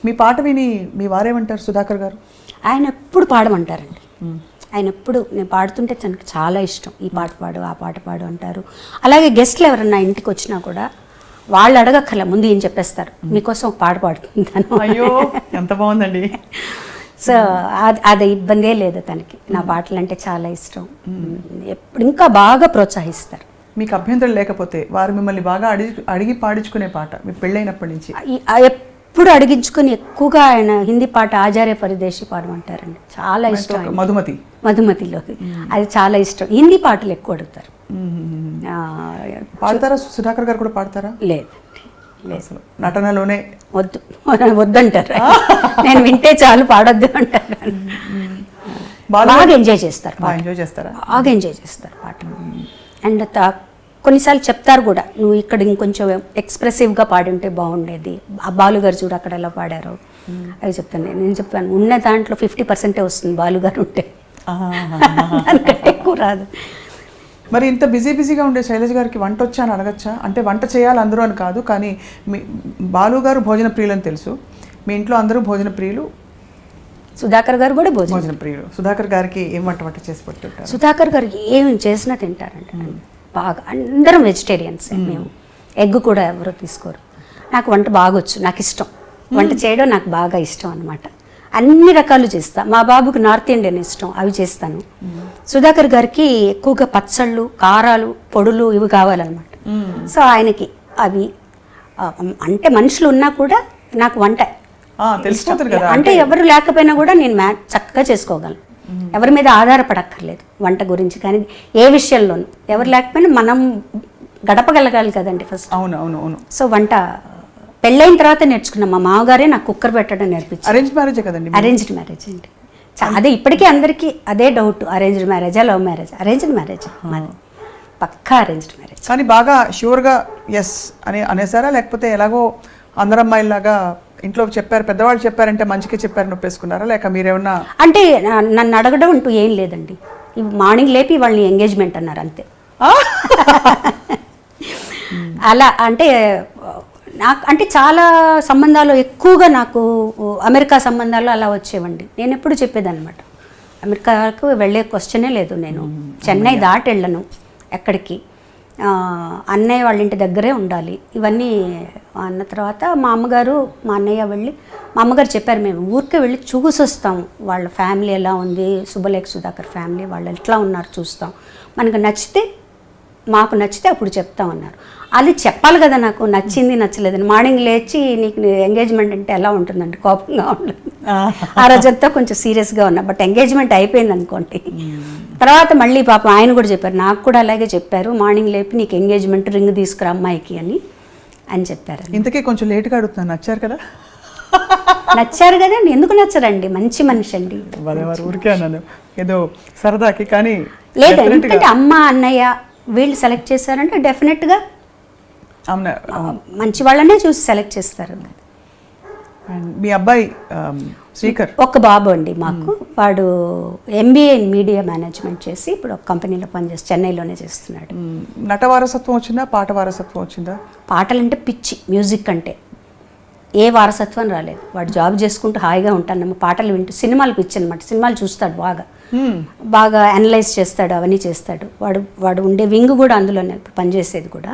మీ పాట విని మీ వారేమంటారు సుధాకర్ గారు? ఆయన ఎప్పుడు పాడమంటారండి. ఆయన ఎప్పుడు నేను పాడుతుంటే తనకు చాలా ఇష్టం. ఈ పాట పాడు, ఆ పాట పాడు అంటారు. అలాగే గెస్ట్లు ఎవరన్నా ఇంటికి వచ్చినా కూడా వాళ్ళు అడగక్కర్లే, ముందు ఏం చెప్పేస్తారు, మీకోసం ఒక పాట పాడుతుంటాను. అయ్యో ఎంత బాగుందండి. సో అది ఇబ్బందే లేదు తనకి. నా పాటలు అంటే చాలా ఇష్టం. ఎప్పుడు ఇంకా బాగా ప్రోత్సహిస్తారు. మీకు అభ్యంతరం లేకపోతే వారు మిమ్మల్ని బాగా అడిగి పాడించుకునే పాట మీ పెళ్ళైనప్పటి నుంచి? ఎప్పుడు అడిగించుకుని ఎక్కువగా ఆయన హిందీ పాట ఆచార్య పరిదేశి పాడమంటారండి. చాలా ఇష్టం. మధుమతిలో అది చాలా ఇష్టం. హిందీ పాటలు ఎక్కువ అడుగుతారు. పాడతారా? సుధాకర్ గారు కూడా పాడతారా? లేదు, అసలు నటనలోనే వద్దంటారు. నేను వింటే చాలు, పాడొద్దు అంటారు. బాగా ఎంజాయ్ చేస్తారు. బాగా ఎంజాయ్ చేస్తారు పాట. అండ్ కొన్నిసార్లు చెప్తారు కూడా, నువ్వు ఇక్కడ ఇంకొంచెం ఎక్స్ప్రెసివ్గా పాడుంటే బాగుండేది, ఆ బాలుగారు చూడు అక్కడ ఎలా పాడారో అవి చెప్తాను. నేను చెప్పాను, ఉన్న దాంట్లో 50% వస్తుంది బాలుగారు ఉంటే, దానికంటే ఎక్కువ రాదు. మరి ఇంత బిజీగా ఉండే శైలజ గారికి వంట వచ్చా అని అడగచ్చా? అంటే వంట చేయాలి అందరూ అని కాదు, కానీ మీ బాలు గారు భోజన ప్రియులు అని తెలుసు. మీ ఇంట్లో అందరూ భోజన ప్రియులు. సుధాకర్ గారు కూడా భోజన ప్రియులు. సుధాకర్ గారికి ఏం వంట చేసి పెట్టుంటారు? సుధాకర్ గారికి ఏం చేసినా తింటారంట బాగా. అందరం వెజిటేరియన్స్ మేము. ఎగ్ కూడా ఎవరు తీసుకోరు. నాకు వంట బాగా వచ్చు, నాకు ఇష్టం వంట చేయడం, నాకు బాగా ఇష్టం అనమాట. అన్ని రకాలు చేస్తా. మా బాబుకి నార్త్ ఇండియన్ ఇష్టం, అవి చేస్తాను. సుధాకర్ గారికి ఎక్కువగా పచ్చళ్ళు, కారాలు, పొడులు ఇవి కావాలన్నమాట. సో ఆయనకి అవి అంటే మనుషులు ఉన్నా కూడా నాకు వంట అంటే ఎవరు లేకపోయినా కూడా నేను చక్కగా చేసుకోగలను. ఎవరి మీద ఆధారపడక్కర్లేదు వంట గురించి. కానీ ఏ విషయంలోనూ ఎవరు లేకపోయినా మనం గడపగలగాలి కదండి ఫస్ట్. అవును. సో వంట పెళ్ళైన తర్వాత నేర్చుకున్నాం. మా మామగారే నాకు కుక్కర్ పెట్టడం నేర్పించారు. అరేంజ్డ్ మ్యారేజ్ కదండి? అరేంజ్డ్ మ్యారేజ్ అండి. అదే ఇప్పటికీ అందరికీ అదే డౌట్, అరేంజ్డ్ మ్యారేజా లవ్ మ్యారేజ్? అరేంజ్డ్ మ్యారేజ్, పక్కా అరేంజ్డ్ మ్యారేజ్. కానీ బాగా ష్యూర్గా ఎస్ అని అనేసారా, లేకపోతే ఎలాగో అందరు అమ్మాయిలాగా ఇంట్లో చెప్పారు, పెద్దవాళ్ళు చెప్పారంటే మంచిగా చెప్పారని ఒప్పేసుకున్నారా, లేక మీరేమన్నా? అంటే నన్ను అడగడం అంటూ ఏం లేదండి. మార్నింగ్ లేపి వాళ్ళని ఎంగేజ్మెంట్ అన్నారు అంతే. అలా అంటే నాకు అంటే చాలా సంబంధాలు ఎక్కువగా నాకు అమెరికా సంబంధాలు అలా వచ్చేవండి. నేను ఎప్పుడు చెప్పేదన్నమాట, అమెరికాకు వెళ్ళే క్వశ్చనే లేదు. నేను చెన్నై దాటి వెళ్ళను ఎక్కడికి. అన్నయ్య వాళ్ళ ఇంటి దగ్గరే ఉండాలి. ఇవన్నీ అన్న తర్వాత మా అమ్మగారు మా అన్నయ్య వెళ్ళి, మా అమ్మగారు చెప్పారు, మేము ఊరికే వెళ్ళి చూసి వస్తాం, వాళ్ళ ఫ్యామిలీ ఎలా ఉంది, శుభలేఖ సుధాకర్ ఫ్యామిలీ వాళ్ళు ఎట్లా ఉన్నారు చూస్తాం, మనకు నచ్చితే మాకు నచ్చితే అప్పుడు చెప్తామన్నారు. అది చెప్పాలి కదా నాకు, నచ్చింది నచ్చలేదని. మార్నింగ్ లేచి నీకు ఎంగేజ్మెంట్ అంటే ఎలా ఉంటుందండి, కోపంగా ఉంటుంది. ఆ రోజంతా కొంచెం సీరియస్గా ఉన్నా. బట్ ఎంగేజ్మెంట్ అయిపోయింది అనుకోండి. తర్వాత మళ్ళీ పాపం ఆయన కూడా చెప్పారు, నాకు కూడా అలాగే చెప్పారు, మార్నింగ్ లేపి నీకు ఎంగేజ్మెంట్ రింగ్ తీసుకురా అమ్మాయికి అని చెప్పారు. ఇంతకీ కొంచెం లేట్గా అడుగుతున్నాను, నచ్చారు కదా? నచ్చారు కదా, ఎందుకు నచ్చరండి, మంచి మనిషి అండి. ఊరికే అన్నాను ఏదో సరదాకి. కానీ లేదు, ఎందుకంటే అమ్మ అన్నయ్య వీళ్ళు సెలెక్ట్ చేశారంటే డెఫినెట్గా మంచి వాళ్ళనే చూసి సెలెక్ట్ చేస్తారు. మీ అబ్బాయి శ్రీకర్? ఒక బాబు అండి మాకు. వాడు MBA ఇన్ మీడియా మేనేజ్మెంట్ చేసి ఇప్పుడు ఒక కంపెనీలో పనిచేసి చెన్నైలోనే చేస్తున్నాడు. నట వారసత్వం వచ్చిందా, పాట వారసత్వం వచ్చిందా? పాటలంటే పిచ్చి, మ్యూజిక్ అంటే ఏ వారసత్వం రాలేదు. వాడు జాబ్ చేసుకుంటూ హాయిగా ఉంటాను, పాటలు వింటూ. సినిమాలు పిచ్చి అనమాట, సినిమాలు చూస్తాడు బాగా అనలైజ్ చేస్తాడు, అవన్నీ చేస్తాడు. వాడు ఉండే వింగ్ కూడా అందులోనే పనిచేసేది కూడా.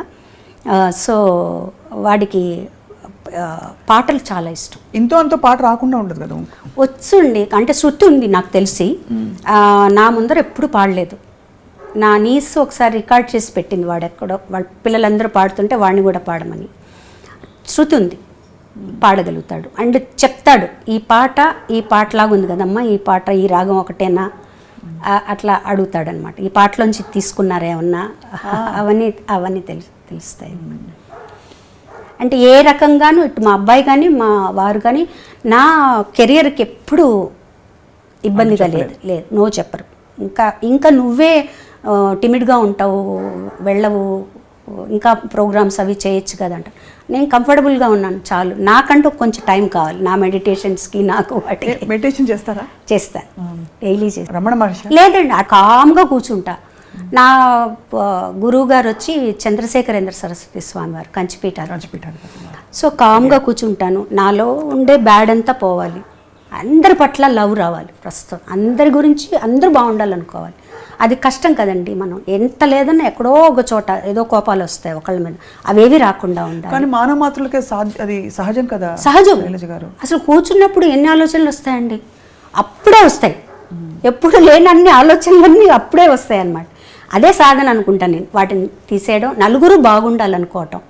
సో వాడికి పాటలు చాలా ఇష్టం. ఇంతో అంతో పాట రాకుండా ఉండదు కదా? వచ్చండి, అంటే శృతి ఉంది నాకు తెలిసి. నా ముందర ఎప్పుడు పాడలేదు. నా నీస్ ఒకసారి రికార్డ్ చేసి పెట్టింది, వాడు ఎక్కడో వాళ్ళ పిల్లలందరూ పాడుతుంటే వాడిని కూడా పాడమని. శృతి ఉంది, పాడగలుగుతాడు. అండ్ చెప్తాడు, ఈ పాటలాగా ఉంది కదమ్మా, ఈ పాట ఈ రాగం ఒకటేనా, అట్లా అడుగుతాడనమాట. ఈ పాటలోంచి తీసుకున్నారేమన్నా, అవన్నీ తెలుస్తాయి. అంటే ఏ రకంగానూ ఇటు మా అబ్బాయి కానీ మా వారు కానీ నా కెరియర్కి ఎప్పుడు ఇబ్బందిగా లేదు, నో చెప్పరు. ఇంకా నువ్వే టిమిడ్గా ఉంటావు, వెళ్ళవు, ఇంకా ప్రోగ్రామ్స్ అవి చేయొచ్చు కదంట. నేను కంఫర్టబుల్గా ఉన్నాను చాలు. నాకంటూ కొంచెం టైం కావాలి నా మెడిటేషన్స్కి, నాకు వాటికి. మెడిటేషన్ చేస్తారా? చేస్తాను, డైలీ చేస్తాను. రమణ మహర్షి? లేదండి, కామ్గా కూర్చుంటా. నా గురువు గారు వచ్చి చంద్రశేఖరేంద్ర సరస్వతి స్వామి వారు, కంచిపీఠ. సో కామ్గా కూర్చుంటాను. నాలో ఉండే బ్యాడ్ అంతా పోవాలి, అందరి పట్ల లవ్ రావాలి, ప్రస్తుతం అందరి గురించి అందరూ బాగుండాలనుకోవాలి. అది కష్టం కదండి. మనం ఎంత లేదన్నా ఎక్కడో ఒక చోట ఏదో కోపాలు వస్తాయి ఒకళ్ళ మీద, అవేవి రాకుండా ఉండాలి. కానీ మానవ మాత్రులకే అది సహజం కదా సహజం. శైలజ గారు అసలు కూర్చున్నప్పుడు ఎన్ని ఆలోచనలు వస్తాయండి, అప్పుడే వస్తాయి. ఎప్పుడు లేని అన్ని ఆలోచనలన్నీ అప్పుడే వస్తాయి అన్నమాట. అదే సాధన అనుకుంటాను నేను, వాటిని తీసేయడం, నలుగురు బాగుండాలనుకోవటం.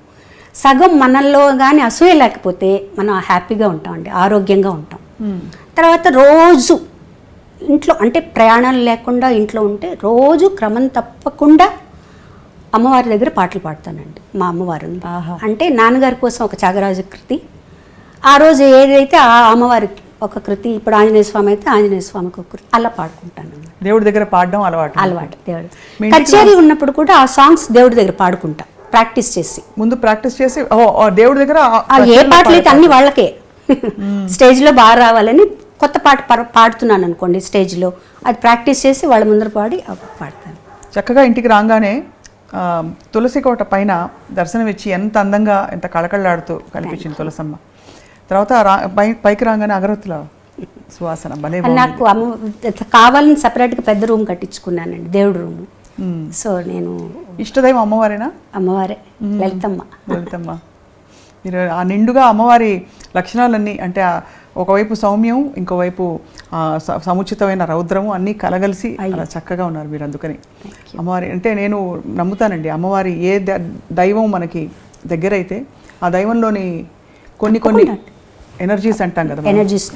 సగం మనల్లో కానీ అసూయ లేకపోతే మనం హ్యాపీగా ఉంటామండి, ఆరోగ్యంగా ఉంటాం. తర్వాత రోజు ఇంట్లో అంటే ప్రయాణాలు లేకుండా ఇంట్లో ఉంటే రోజు క్రమం తప్పకుండా అమ్మవారి దగ్గర పాటలు పాడతానండి. మా అమ్మవారు అంటే నాన్నగారి కోసం ఒక త్యాగరాజ కృతి, ఆ రోజు ఏదైతే ఆ అమ్మవారికి ఒక కృతి, ఇప్పుడు ఆంజనేయ స్వామి అయితే ఆంజనేయ స్వామికి ఒక కృతి, అలా పాడుకుంటాను. దేవుడి దగ్గర పాడడం అలవాటు. దేవుడు కచేరీ ఉన్నప్పుడు కూడా ఆ సాంగ్స్ దేవుడి దగ్గర పాడుకుంటా, ప్రాక్టీస్ చేసి. ముందు ప్రాక్టీస్ చేసి దేవుడి దగ్గర ఏ పాటలు అయితే అన్ని వాళ్ళకే స్టేజ్లో బాగా రావాలని కొత్త పాట పాడుతున్నాను అనుకోండి స్టేజ్లో, అది ప్రాక్టీస్ చేసి వాళ్ళ ముందర పాడి పాడతాను. చక్కగా ఇంటికి రాగానే తులసి కోట పైన దర్శనం ఇచ్చి ఎంత అందంగా ఎంత కళకళలాడుతూ కనిపించింది తులసమ్మ. తర్వాత పైకి రాగానే అగరత్తుల సువాసన భలే. నాకు కావాలని సపరేట్గా పెద్ద రూమ్ కట్టించుకున్నానండి, దేవుడి రూమ్. సో నేను ఇష్టదైవం అమ్మవారేనా? అమ్మవారే, లలితమ్మ. లలితమ్మ. మీరు ఆ నిండుగా అమ్మవారి లక్షణాలన్నీ, అంటే ఒకవైపు సౌమ్యం, ఇంకోవైపు సముచితమైన రౌద్రము అన్నీ కలగలిసి అలా చక్కగా ఉన్నారు మీరు. అందుకని అమ్మవారి అంటే నేను నమ్ముతానండి, అమ్మవారి ఏ దైవం మనకి దగ్గరైతే ఆ దైవంలోని కొన్ని ఎనర్జీస్ అంటాం కదా, ఎనర్జీస్